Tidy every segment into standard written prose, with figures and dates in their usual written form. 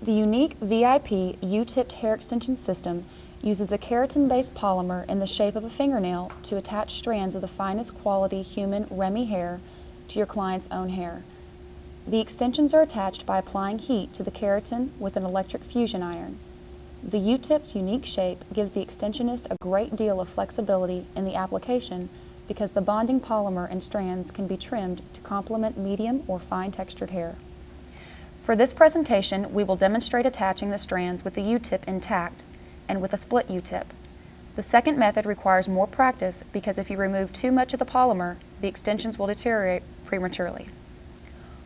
The unique VIP U-tipped hair extension system uses a keratin-based polymer in the shape of a fingernail to attach strands of the finest quality human Remy hair to your client's own hair. The extensions are attached by applying heat to the keratin with an electric fusion iron. The U-tip's unique shape gives the extensionist a great deal of flexibility in the application because the bonding polymer and strands can be trimmed to complement medium or fine textured hair. For this presentation, we will demonstrate attaching the strands with the U-tip intact and with a split U-tip. The second method requires more practice because if you remove too much of the polymer, the extensions will deteriorate prematurely.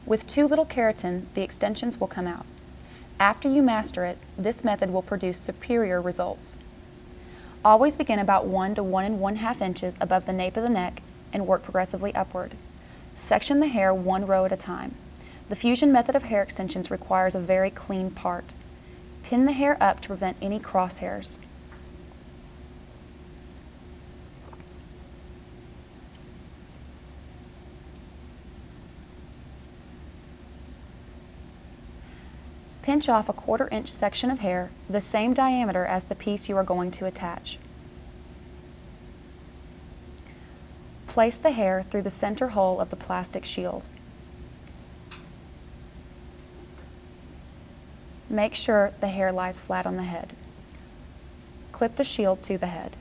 With too little keratin, the extensions will come out. After you master it, this method will produce superior results. Always begin about 1 to 1 1/2 inches above the nape of the neck and work progressively upward. Section the hair one row at a time. The fusion method of hair extensions requires a very clean part. Pin the hair up to prevent any crosshairs. Pinch off a 1/4 inch section of hair, the same diameter as the piece you are going to attach. Place the hair through the center hole of the plastic shield. Make sure the hair lies flat on the head. Clip the shield to the head.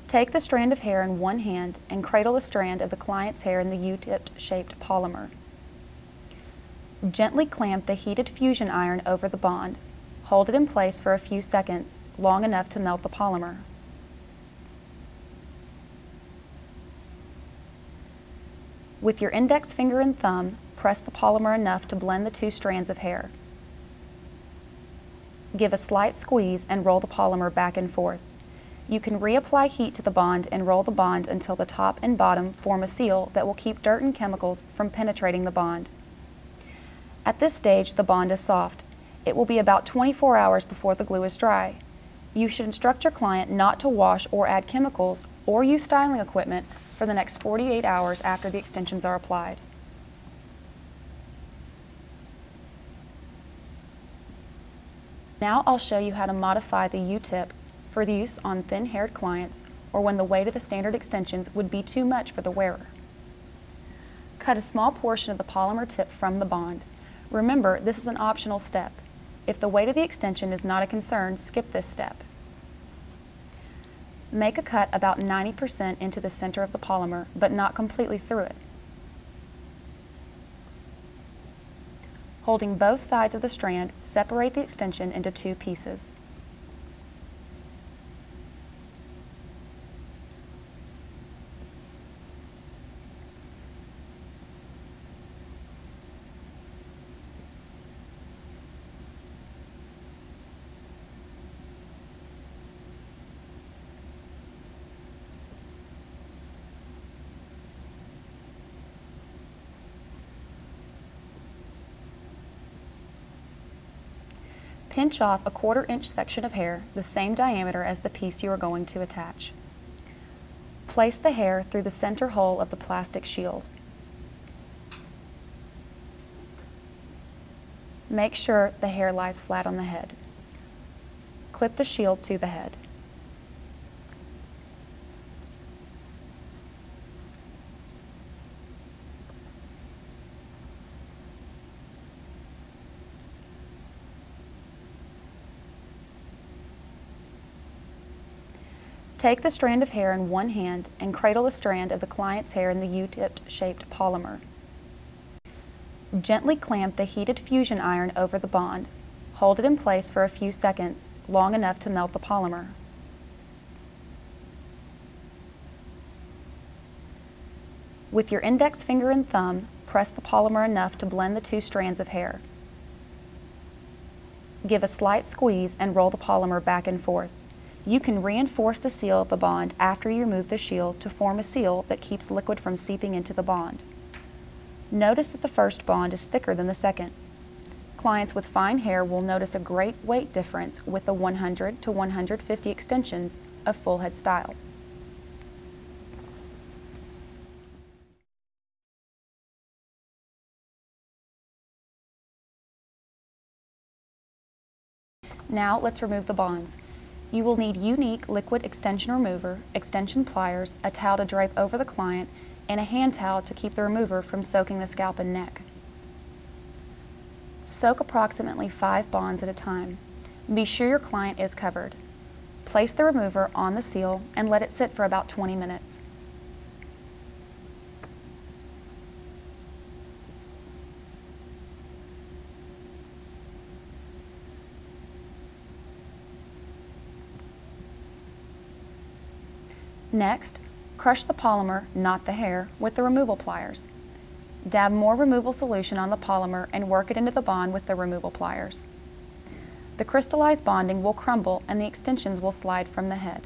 Take the strand of hair in one hand and cradle the strand of the client's hair in the U-tip shaped polymer. Gently clamp the heated fusion iron over the bond. Hold it in place for a few seconds, long enough to melt the polymer. With your index finger and thumb, press the polymer enough to blend the two strands of hair. Give a slight squeeze and roll the polymer back and forth. You can reapply heat to the bond and roll the bond until the top and bottom form a seal that will keep dirt and chemicals from penetrating the bond. At this stage, the bond is soft. It will be about 24 hours before the glue is dry. You should instruct your client not to wash or add chemicals or use styling equipment for the next 48 hours after the extensions are applied. Now I'll show you how to modify the U-tip for use on thin-haired clients or when the weight of the standard extensions would be too much for the wearer. Cut a small portion of the polymer tip from the bond. Remember, this is an optional step. If the weight of the extension is not a concern, skip this step. Make a cut about 90% into the center of the polymer, but not completely through it. Holding both sides of the strand, separate the extension into two pieces. Pinch off a 1/4 inch section of hair, the same diameter as the piece you are going to attach. Place the hair through the center hole of the plastic shield. Make sure the hair lies flat on the head. Clip the shield to the head. Take the strand of hair in one hand and cradle the strand of the client's hair in the U-tip shaped polymer. Gently clamp the heated fusion iron over the bond. Hold it in place for a few seconds, long enough to melt the polymer. With your index finger and thumb, press the polymer enough to blend the two strands of hair. Give a slight squeeze and roll the polymer back and forth. You can reinforce the seal of the bond after you remove the shield to form a seal that keeps liquid from seeping into the bond. Notice that the first bond is thicker than the second. Clients with fine hair will notice a great weight difference with the 100 to 150 extensions of full head style. Now let's remove the bonds. You will need unique liquid extension remover, extension pliers, a towel to drape over the client, and a hand towel to keep the remover from soaking the scalp and neck. Soak approximately 5 bonds at a time. Be sure your client is covered. Place the remover on the seal and let it sit for about 20 minutes. Next, crush the polymer, not the hair, with the removal pliers. Dab more removal solution on the polymer and work it into the bond with the removal pliers. The crystallized bonding will crumble and the extensions will slide from the head.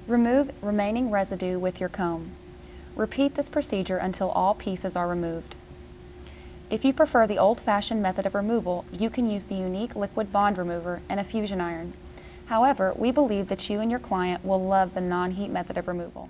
Remove remaining residue with your comb. Repeat this procedure until all pieces are removed. If you prefer the old-fashioned method of removal, you can use the unique liquid bond remover and a fusion iron. However, we believe that you and your client will love the non-heat method of removal.